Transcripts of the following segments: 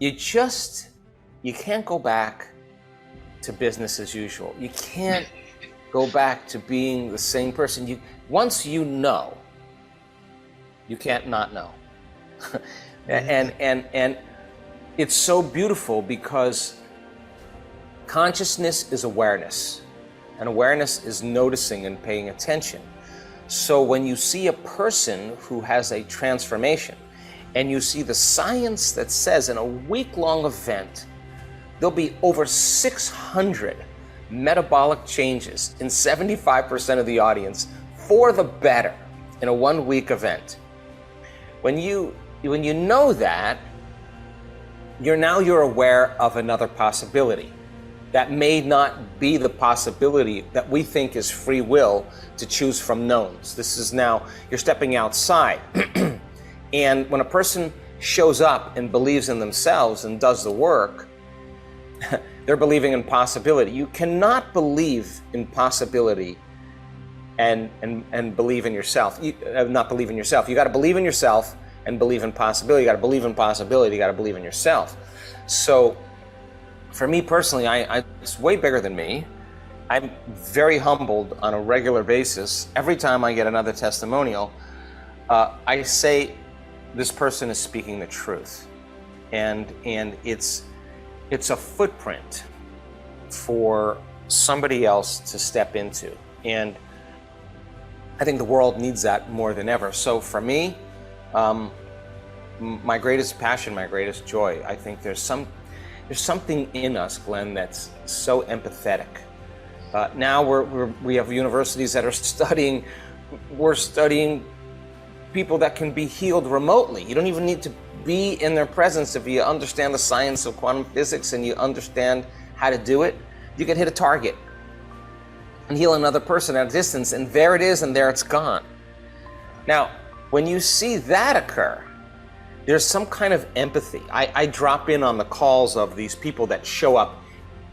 you can't go back to business as usual. You can't go back to being the same person. Once you know, you can't not know. and it's so beautiful because consciousness is awareness, and awareness is noticing and paying attention. So when you see a person who has a transformation, and you see the science that says in a week-long event, there'll be over 600 metabolic changes in 75% of the audience for the better in a one-week event. When you know that, you're aware of another possibility that may not be the possibility that we think is free will to choose from knowns. This is now, you're stepping outside. And when a person shows up and believes in themselves and does the work, they're believing in possibility. You cannot believe in possibility and believe in yourself. Not believe in yourself. You got to believe in yourself and believe in possibility. You got to believe in possibility. You got to believe in yourself. So, for me personally, it's way bigger than me. I'm very humbled on a regular basis. Every time I get another testimonial, I say this person is speaking the truth, and it's a footprint for somebody else to step into, and I think the world needs that more than ever. So for me, my greatest passion, my greatest joy, I think there's something in us, Glenn, that's so empathetic. Now we have universities that are studying people that can be healed remotely. You don't even need to be in their presence. If you understand the science of quantum physics and you understand how to do it, you can hit a target and heal another person at a distance, and there it is, and there it's gone. Now, when you see that occur, there's some kind of empathy. I drop in on the calls of these people that show up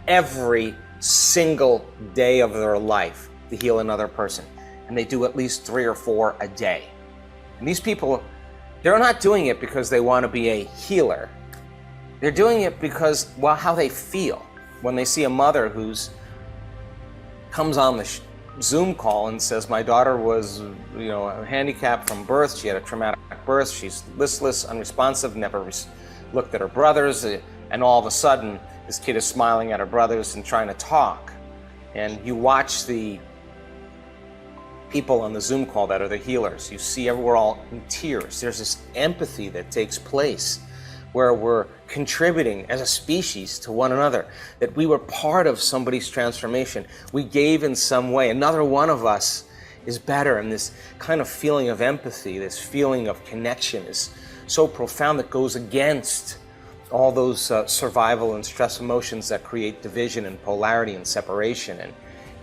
every single day of their life to heal another person, and they do at least 3 or 4 a day. And these people, they're not doing it because they want to be a healer. They're doing it because, well, how they feel when they see a mother who's comes on the Zoom call and says, my daughter was, handicapped from birth. She had a traumatic birth. She's listless, unresponsive, never looked at her brothers. And all of a sudden, this kid is smiling at her brothers and trying to talk. And you watch the people on the Zoom call that are the healers. You see we're all in tears. There's this empathy that takes place where we're contributing as a species to one another, that we were part of somebody's transformation. We gave in some way. Another one of us is better, and this kind of feeling of empathy, this feeling of connection is so profound that goes against all those survival and stress emotions that create division and polarity and separation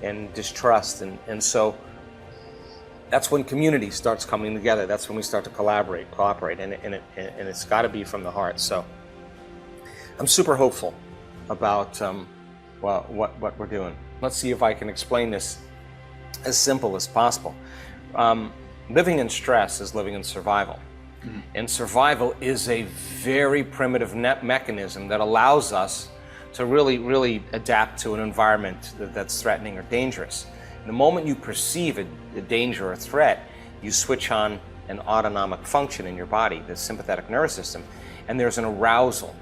and distrust. And so that's when community starts coming together. That's when we start to cooperate, and it's got to be from the heart. So I'm super hopeful about what we're doing. Let's see if I can explain this as simple as possible. Living in stress is living in survival. Mm-hmm. And survival is a very primitive mechanism that allows us to really adapt to an environment that's threatening or dangerous. The moment you perceive a danger or threat, you switch on an autonomic function in your body, the sympathetic nervous system, and there's an arousal.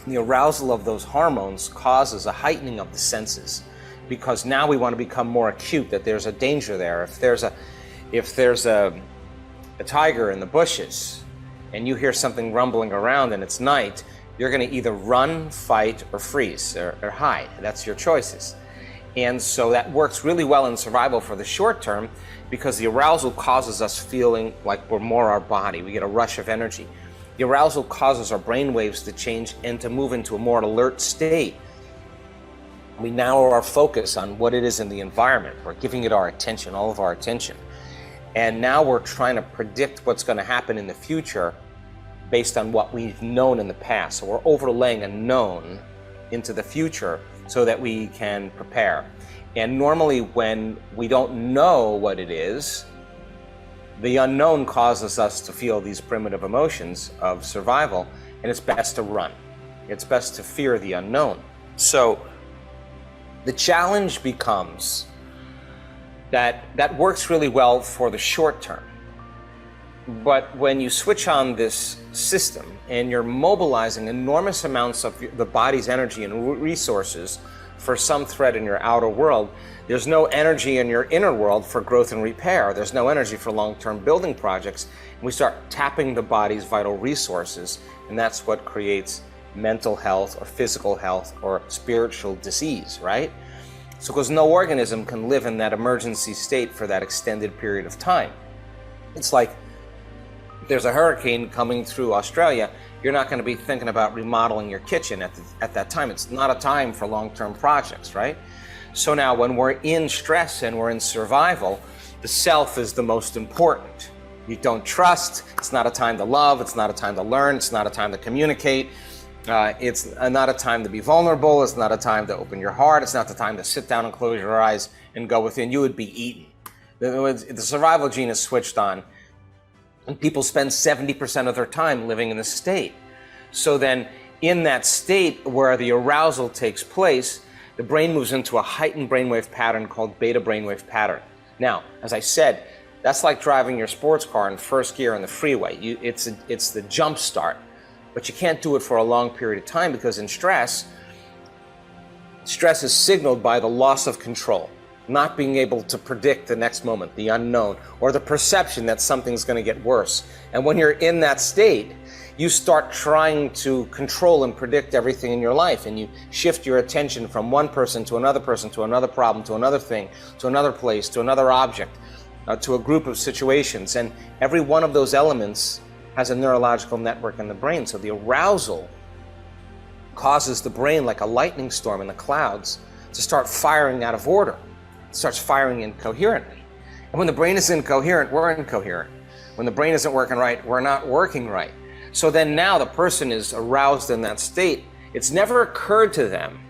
The arousal of those hormones causes a heightening of the senses, because now we want to become more acute that there's a danger there. If there's a tiger in the bushes and you hear something rumbling around and it's night, you're going to either run, fight, or freeze or hide. That's your choices. And so that works really well in survival for the short term, because the arousal causes us feeling like we're more our body. We get a rush of energy. The arousal causes our brain waves to change and to move into a more alert state. We narrow our focus on what it is in the environment. We're giving it our attention, all of our attention. And now we're trying to predict what's going to happen in the future based on what we've known in the past. So we're overlaying a known into the future so that we can prepare. And normally when we don't know what it is, the unknown causes us to feel these primitive emotions of survival, and it's best to run. It's best to fear the unknown. So the challenge becomes that works really well for the short term. But when you switch on this system and you're mobilizing enormous amounts of the body's energy and resources for some threat in your outer world, there's no energy in your inner world for growth and repair. There's no energy for long-term building projects. And we start tapping the body's vital resources, and that's what creates mental health or physical health or spiritual disease, right? So because no organism can live in that emergency state for that extended period of time. It's like if there's a hurricane coming through Australia, you're not going to be thinking about remodeling your kitchen at that time. It's not a time for long-term projects, right? So now when we're in stress and we're in survival, the self is the most important. You don't trust, it's not a time to love, it's not a time to learn, it's not a time to communicate, it's not a time to be vulnerable, it's not a time to open your heart, it's not the time to sit down and close your eyes and go within. You would be eaten. The survival gene is switched on, and people spend 70% of their time living in this state. So then in that state where the arousal takes place, the brain moves into a heightened brainwave pattern called beta brainwave pattern. Now, as I said, that's like driving your sports car in first gear on the freeway. It's the jump start, but you can't do it for a long period of time because in stress is signaled by the loss of control, not being able to predict the next moment, the unknown, or the perception that something's going to get worse. And when you're in that state, you start trying to control and predict everything in your life, and you shift your attention from one person to another problem, to another thing, to another place, to another object, to a group of situations. And every one of those elements has a neurological network in the brain. So the arousal causes the brain, like a lightning storm in the clouds, to start firing out of order. It starts firing incoherently. And when the brain is incoherent, we're incoherent. When the brain isn't working right, we're not working right. So then now the person is aroused in that state. It's never occurred to them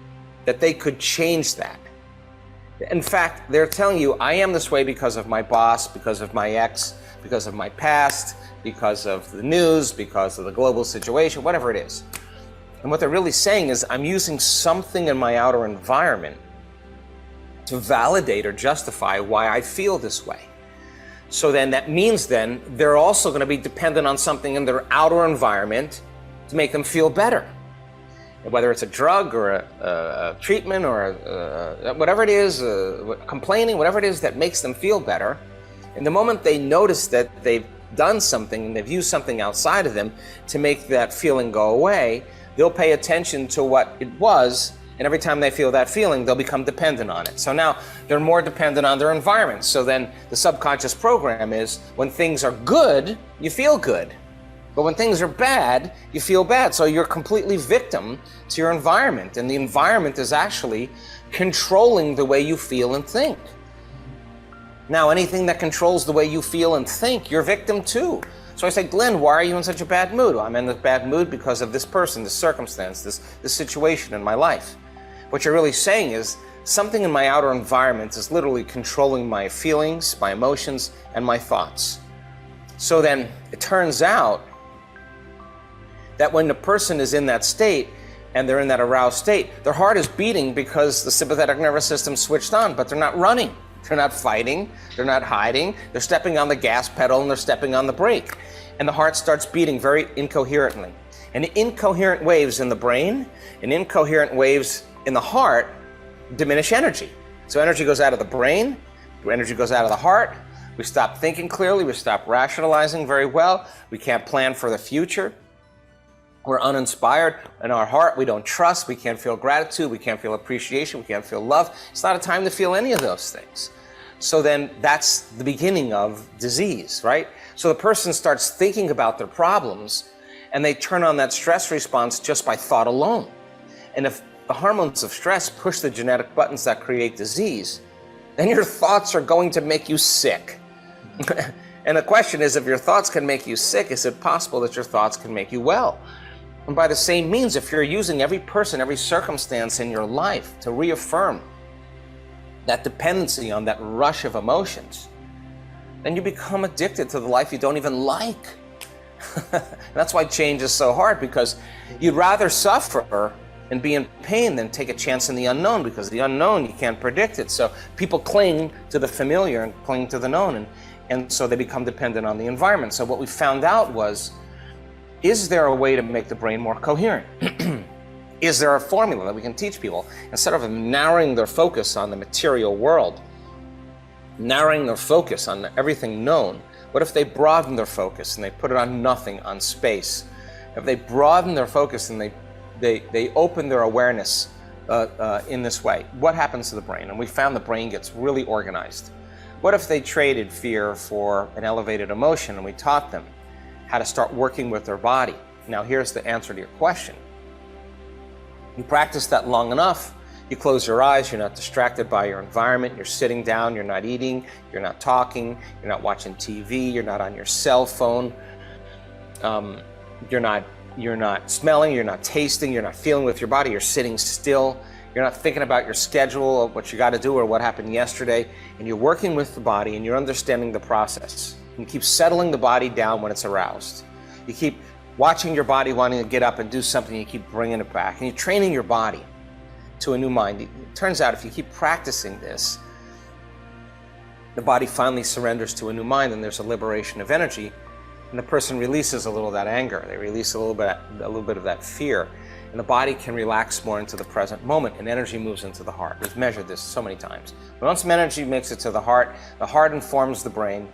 that they could change that. In fact, they're telling you, I am this way because of my boss, because of my ex, because of my past, because of the news, because of the global situation, whatever it is. And what they're really saying is, I'm using something in my outer environment to validate or justify why I feel this way. So then that means then they're also going to be dependent on something in their outer environment to make them feel better. Whether it's a drug or a treatment or whatever it is, complaining, whatever it is that makes them feel better. And the moment they notice that they've done something and they've used something outside of them to make that feeling go away, they'll pay attention to what it was. And every time they feel that feeling, they'll become dependent on it. So now they're more dependent on their environment. So then the subconscious program is when things are good, you feel good. But when things are bad, you feel bad. So you're completely victim to your environment. And the environment is actually controlling the way you feel and think. Now, anything that controls the way you feel and think, you're victim too. So I say, Glenn, why are you in such a bad mood? Well, I'm in a bad mood because of this person, this circumstance, this situation in my life. What you're really saying is something in my outer environment is literally controlling my feelings, my emotions, and my thoughts. So then it turns out that when the person is in that state and they're in that aroused state, their heart is beating because the sympathetic nervous system switched on, but they're not running. They're not fighting, they're not hiding, they're stepping on the gas pedal and they're stepping on the brake. And the heart starts beating very incoherently. And incoherent waves in the brain and incoherent waves in the heart diminish energy. So energy goes out of the brain, energy goes out of the heart, we stop thinking clearly, we stop rationalizing very well, we can't plan for the future, we're uninspired. In our heart, we don't trust, we can't feel gratitude, we can't feel appreciation, we can't feel love. It's not a time to feel any of those things. So then that's the beginning of disease, right? So the person starts thinking about their problems and they turn on that stress response just by thought alone. And if the hormones of stress push the genetic buttons that create disease, then your thoughts are going to make you sick. And the question is, if your thoughts can make you sick, is it possible that your thoughts can make you well? And by the same means, if you're using every person, every circumstance in your life to reaffirm that dependency on that rush of emotions, then you become addicted to the life you don't even like. And that's why change is so hard, because you'd rather suffer and be in pain than take a chance in the unknown, because the unknown, you can't predict it. So people cling to the familiar and cling to the known, and so they become dependent on the environment. So what we found out was, is there a way to make the brain more coherent? Is there a formula that we can teach people? Instead of narrowing their focus on the material world, narrowing their focus on everything known, what if they broaden their focus and they put it on nothing, on space? If they broaden their focus and they open their awareness in this way, what happens to the brain? And we found the brain gets really organized. What if they traded fear for an elevated emotion, and we taught them how to start working with their body? Now here's the answer to your question. You practice that long enough, you close your eyes, you're not distracted by your environment, you're sitting down, you're not eating, you're not talking, you're not watching TV, you're not on your cell phone, you're not smelling, you're not tasting, you're not feeling with your body, you're sitting still, you're not thinking about your schedule, of what you got to do or what happened yesterday, and you're working with the body and you're understanding the process. You keep settling the body down when it's aroused. You keep watching your body wanting to get up and do something, you keep bringing it back, and you're training your body to a new mind. It turns out if you keep practicing this, the body finally surrenders to a new mind, and there's a liberation of energy, and the person releases a little of that anger, they release a little bit of that fear, and the body can relax more into the present moment, and energy moves into the heart. We've measured this so many times. But once energy makes it to the heart informs the brain.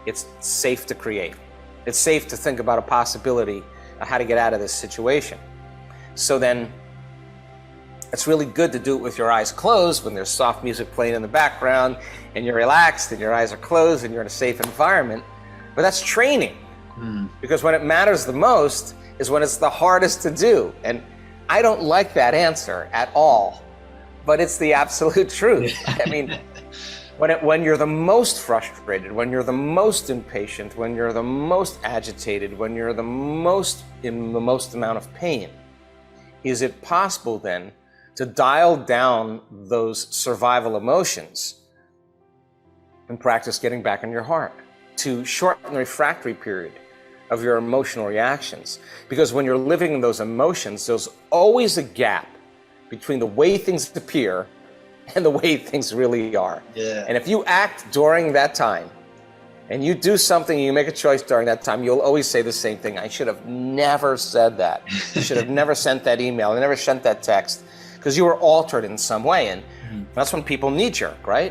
It's safe to create. It's safe to think about a possibility of how to get out of this situation. So then it's really good to do it with your eyes closed, when there's soft music playing in the background and you're relaxed and your eyes are closed and you're in a safe environment. But that's training. Because when it matters the most is when it's the hardest to do. And I don't like that answer at all, but it's the absolute truth. I mean, when you're the most frustrated, when you're the most impatient, when you're the most agitated, when you're the most in the most amount of pain, is it possible then to dial down those survival emotions and practice getting back in your heart, to shorten the refractory period of your emotional reactions? Because when you're living in those emotions, there's always a gap between the way things appear and the way things really are. Yeah. And if you act during that time, and you do something, you make a choice during that time, you'll always say the same thing. I should have never said that. I should have never sent that email. I never sent that text, because you were altered in some way. And that's when people knee-jerk, right?